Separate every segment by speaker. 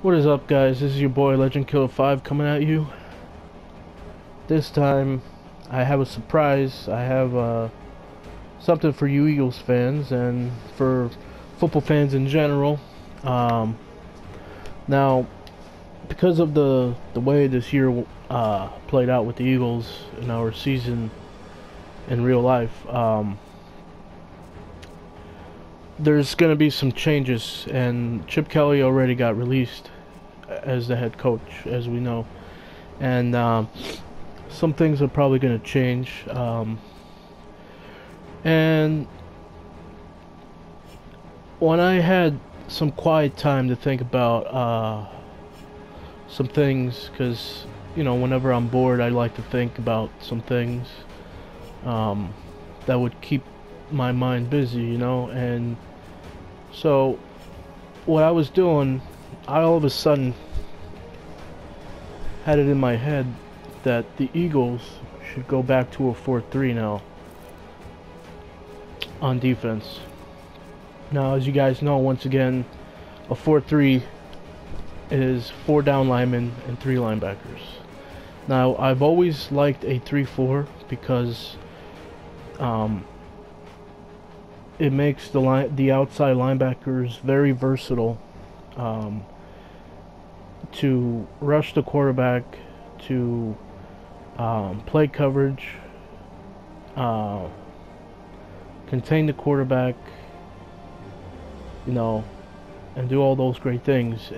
Speaker 1: What is up, guys? This is your boy Legend Killer 5 coming at you. This time I have a surprise. I have something for you Eagles fans and for football fans in general. Now, because of the way this year played out with the Eagles in our season in real life, there's going to be some changes, and Chip Kelly already got released as the head coach, as we know, and some things are probably going to change, and when I had some quiet time to think about some things, because whenever I'm bored I like to think about some things that would keep my mind busy, and so what I was doing, I all of a sudden had it in my head that the Eagles should go back to a 4-3 now on defense. Now, as you guys know, once again, a 4-3 is 4 down linemen and 3 linebackers. Now, I've always liked a 3-4 because it makes the outside linebackers very versatile to rush the quarterback, to play coverage, contain the quarterback, and do all those great things.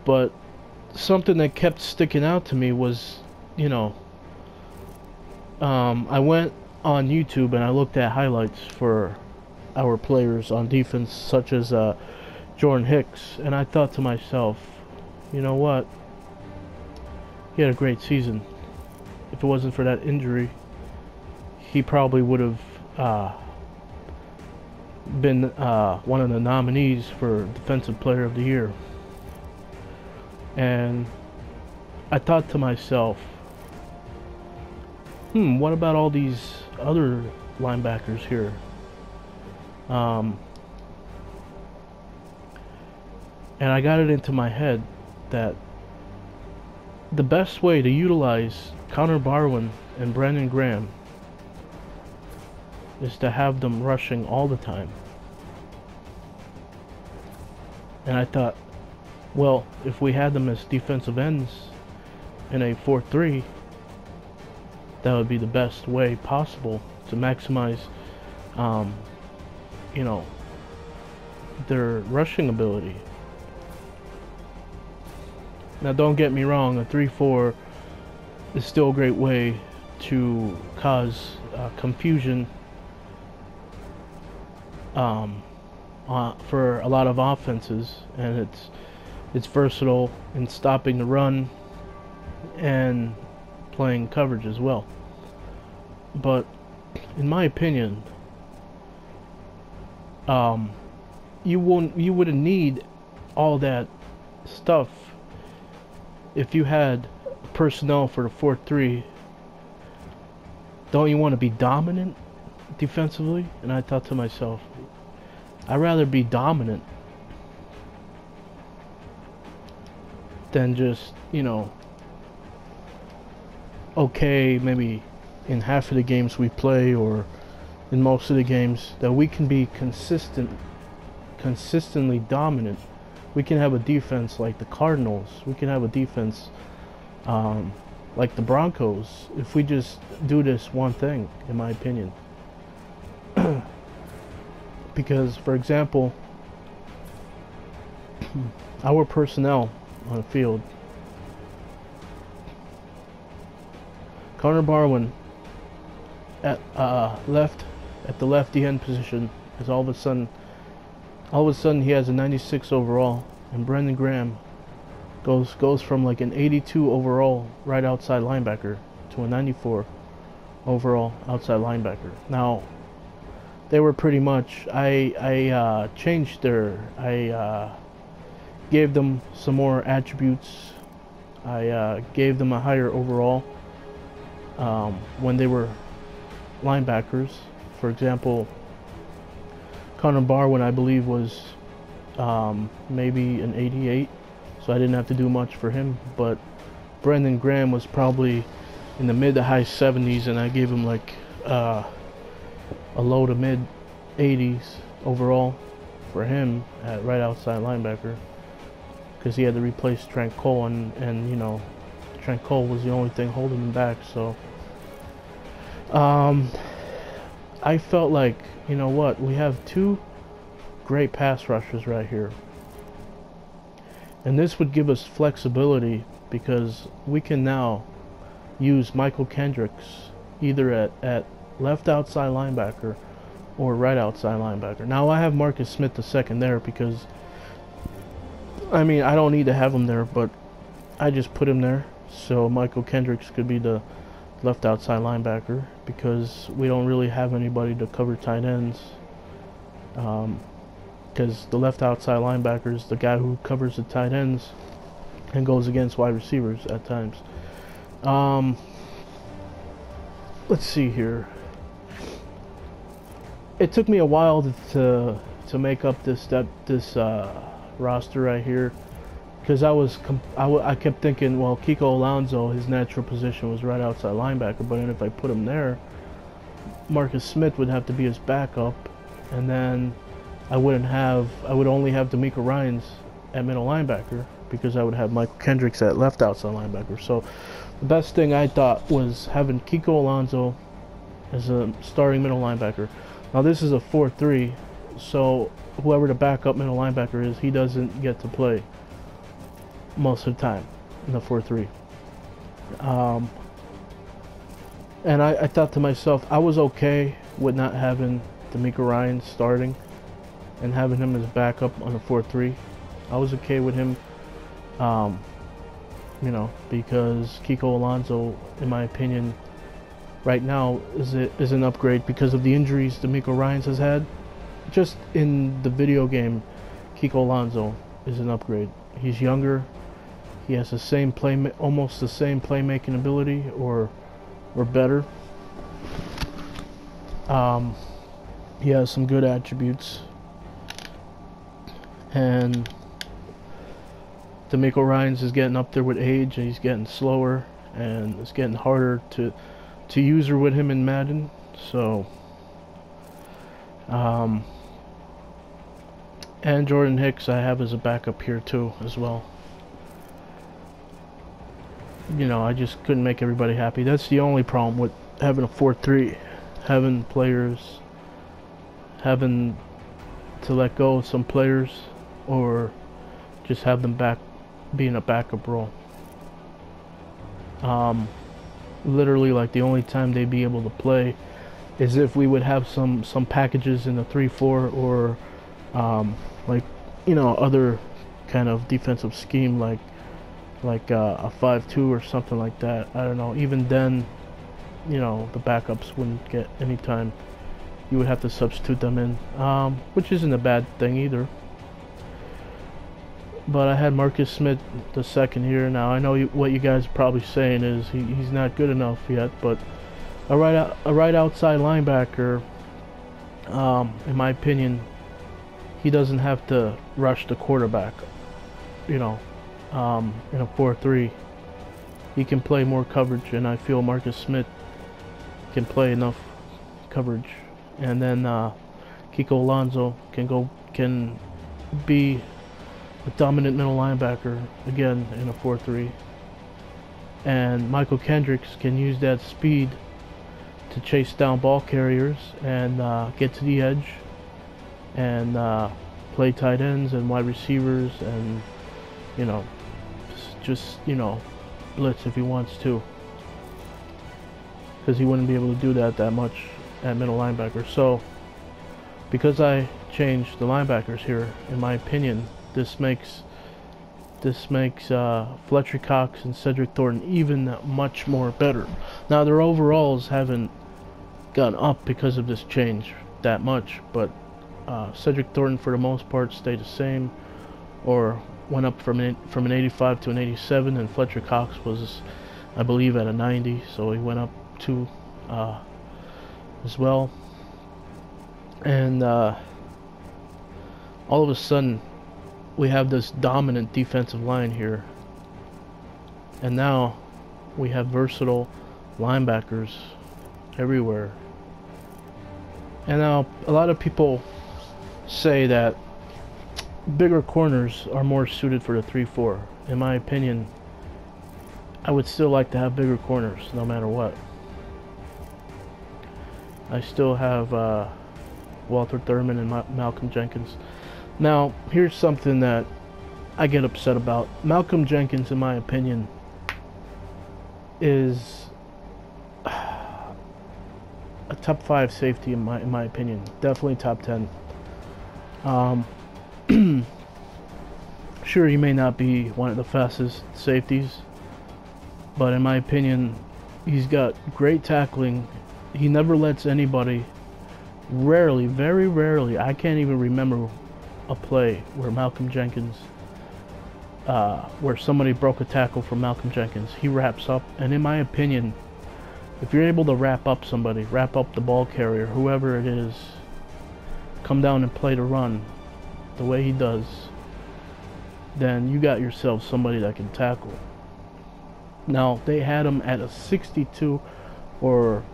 Speaker 1: But something that kept sticking out to me was, I went on YouTube and I looked at highlights for our players on defense, such as Jordan Hicks, and I thought to myself, you know what? He had a great season. If it wasn't for that injury, he probably would have been one of the nominees for Defensive Player of the Year. And I thought to myself, what about all these other linebackers here? And I got it into my head that the best way to utilize Connor Barwin and Brandon Graham is to have them rushing all the time. And I thought, well, if we had them as defensive ends in a 4-3, that would be the best way possible to maximize, their rushing ability. Now, don't get me wrong, a 3-4 is still a great way to cause confusion for a lot of offenses, and it's versatile in stopping the run and playing coverage as well. But in my opinion, you wouldn't need all that stuff if you had personnel for the 4-3. Don't you want to be dominant defensively? And I thought to myself, I'd rather be dominant than just, okay, maybe in half of the games we play, or in most of the games, that we can be consistently dominant. We can have a defense like the Cardinals. We can have a defense like the Broncos if we just do this one thing, in my opinion. Because, for example, our personnel on the field, Connor Barwin at the left end position is all of a sudden he has a 96 overall, and Brendan Graham goes from like an 82 overall right outside linebacker to a 94 overall outside linebacker. Now, they were pretty much, I gave them some more attributes. I gave them a higher overall when they were linebackers. For example, Connor Barwin, I believe, was maybe an 88, so I didn't have to do much for him. But Brendan Graham was probably in the mid to high 70s, and I gave him like a low to mid 80s overall for him at right outside linebacker, because he had to replace Trent Cole, and you know, Trent Cole was the only thing holding him back. So I felt like, you know what, we have two great pass rushers right here, and this would give us flexibility because we can now use Michael Kendricks either at left outside linebacker or right outside linebacker. Now I have Marcus Smith the second there because, I mean, I don't need to have him there, but I just put him there so Michael Kendricks could be the left outside linebacker, because we don't really have anybody to cover tight ends, because the left outside linebacker is the guy who covers the tight ends and goes against wide receivers at times. Let's see here. It took me a while to make up this roster right here, because I kept thinking, well, Kiko Alonso, his natural position was right outside linebacker, but then if I put him there, Marcus Smith would have to be his backup, and then I would only have D'Amico Ryans at middle linebacker, because I would have Michael Kendricks at left outside linebacker. So the best thing I thought was having Kiko Alonso as a starting middle linebacker. Now this is a 4-3, so whoever the backup middle linebacker is, he doesn't get to play most of the time in the 4-3. And I thought to myself, I was okay with not having D'Amico Ryans starting and having him as backup on the 4-3. I was okay with him, you know, because Kiko Alonso, in my opinion, right now is an upgrade because of the injuries D'Amico Ryans has had. Just in the video game, Kiko Alonso is an upgrade. He's younger. He has the same almost the same playmaking ability, or better. He has some good attributes, and D'Amico Ryans is getting up there with age, and he's getting slower, and it's getting harder to user with him in Madden. So and Jordan Hicks I have as a backup here too as well. You know, I just couldn't make everybody happy. That's the only problem with having a 4-3, having players having to let go of some players, or just have them be in a backup role. Literally, like, the only time they'd be able to play is if we would have some packages in the 3-4, or like, you know, other kind of defensive scheme, like a 5-2 or something like that. I don't know. Even then, you know, the backups wouldn't get any time. You would have to substitute them in, which isn't a bad thing either. But I had Marcus Smith the second here. Now I know what you guys are probably saying is he's not good enough yet, but a right outside linebacker, in my opinion, he doesn't have to rush the quarterback. You know, in a 4-3, he can play more coverage, and I feel Marcus Smith can play enough coverage. And then Kiko Alonso can be a dominant middle linebacker again in a 4-3, and Michael Kendricks can use that speed to chase down ball carriers and get to the edge and play tight ends and wide receivers, and, you know, just you know, blitz if he wants to, because he wouldn't be able to do that much at middle linebacker. So because I changed the linebackers here, in my opinion, this makes Fletcher Cox and Cedric Thornton even much more better. Now their overalls haven't gone up because of this change that much, but Cedric Thornton for the most part stayed the same, or went up from an 85 to an 87, and Fletcher Cox was, I believe, at a 90, so he went up 2 as well. And all of a sudden, we have this dominant defensive line here, and now we have versatile linebackers everywhere. And now a lot of people say that bigger corners are more suited for the 3-4. In my opinion, I would still like to have bigger corners no matter what. I still have Walter Thurman and Malcolm Jenkins. Now, here's something that I get upset about. Malcolm Jenkins, in my opinion, is a top 5 safety in my opinion. Definitely top 10. Sure, he may not be one of the fastest safeties, but in my opinion, he's got great tackling. He never lets anybody, rarely, very rarely, I can't even remember a play where Malcolm Jenkins, where somebody broke a tackle from Malcolm Jenkins. He wraps up, and in my opinion, if you're able to wrap up somebody, wrap up the ball carrier, whoever it is, come down and play the run the way he does, then you got yourself somebody that can tackle. Now, they had him at a 62 or,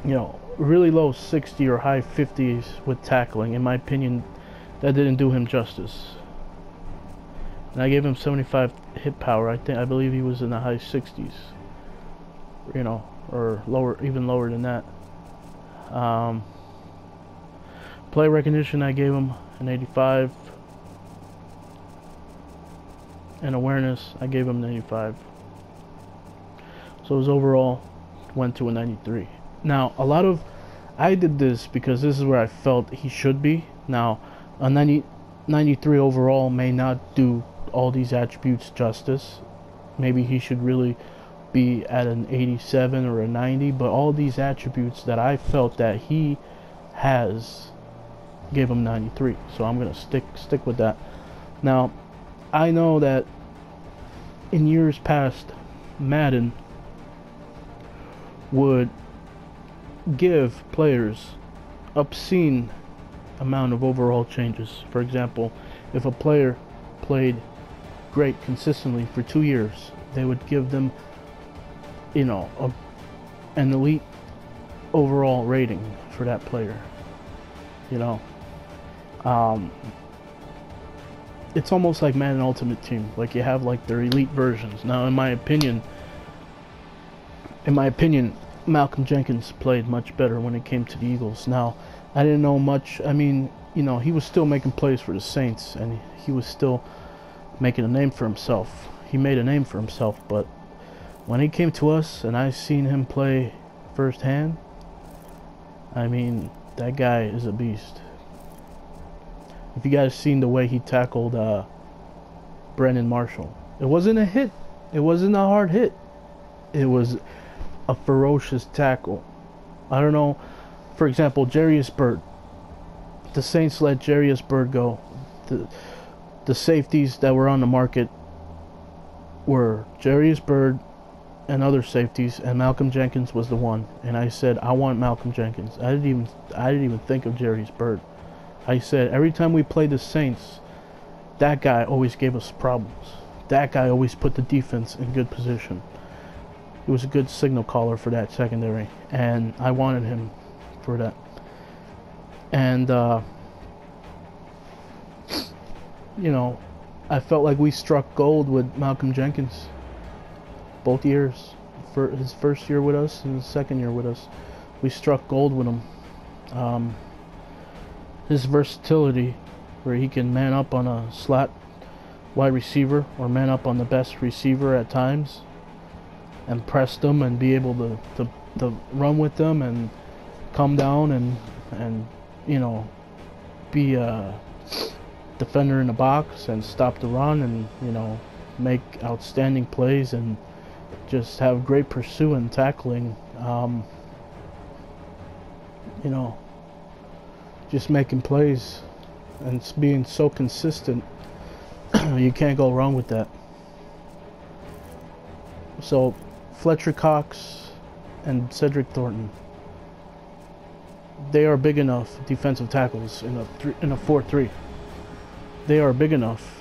Speaker 1: you know, really low 60 or high 50s with tackling. In my opinion, that didn't do him justice. And I gave him 75 hit power. I believe he was in the high 60s, you know, or lower, even lower than that. Play recognition, I gave him an 85. And awareness, I gave him an 85. So his overall went to a 93. Now, I did this because this is where I felt he should be. Now, a 93 overall may not do all these attributes justice. Maybe he should really be at an 87 or a 90, but all these attributes that I felt that he has gave him 93. So I'm gonna stick with that. Now, I know that in years past, Madden would give players obscene amount of overall changes. For example, if a player played great consistently for 2 years, they would give them, you know, an elite overall rating for that player. You know, it's almost like Madden Ultimate Team. Like, you have like their elite versions. Now, in my opinion, Malcolm Jenkins played much better when it came to the Eagles. Now, I didn't know much. I mean, you know, he was still making plays for the Saints, and he was still making a name for himself. He made a name for himself, but when he came to us and I seen him play firsthand, I mean, that guy is a beast. If you guys seen the way he tackled Brandon Marshall, it wasn't a hit. It wasn't a hard hit. It was a ferocious tackle. I don't know. For example, Jarius Byrd. The Saints let Jarius Byrd go. The safeties that were on the market were Jarius Byrd and other safeties, and Malcolm Jenkins was the one. And I said, I want Malcolm Jenkins. I didn't even think of Jarius Byrd. I said, every time we played the Saints, that guy always gave us problems. That guy always put the defense in good position. He was a good signal caller for that secondary, and I wanted him for that. And you know, I felt like we struck gold with Malcolm Jenkins both years. For his first year with us and his second year with us, we struck gold with him. His versatility, where he can man up on a slot wide receiver or man up on the best receiver at times and press them and be able to run with them and come down and you know, be a defender in the box and stop the run, and, you know, make outstanding plays and just have great pursuit and tackling. You know, just making plays and being so consistent. You can't go wrong with that. So Fletcher Cox and Cedric Thornton, they are big enough defensive tackles in a 4-3. they are big enough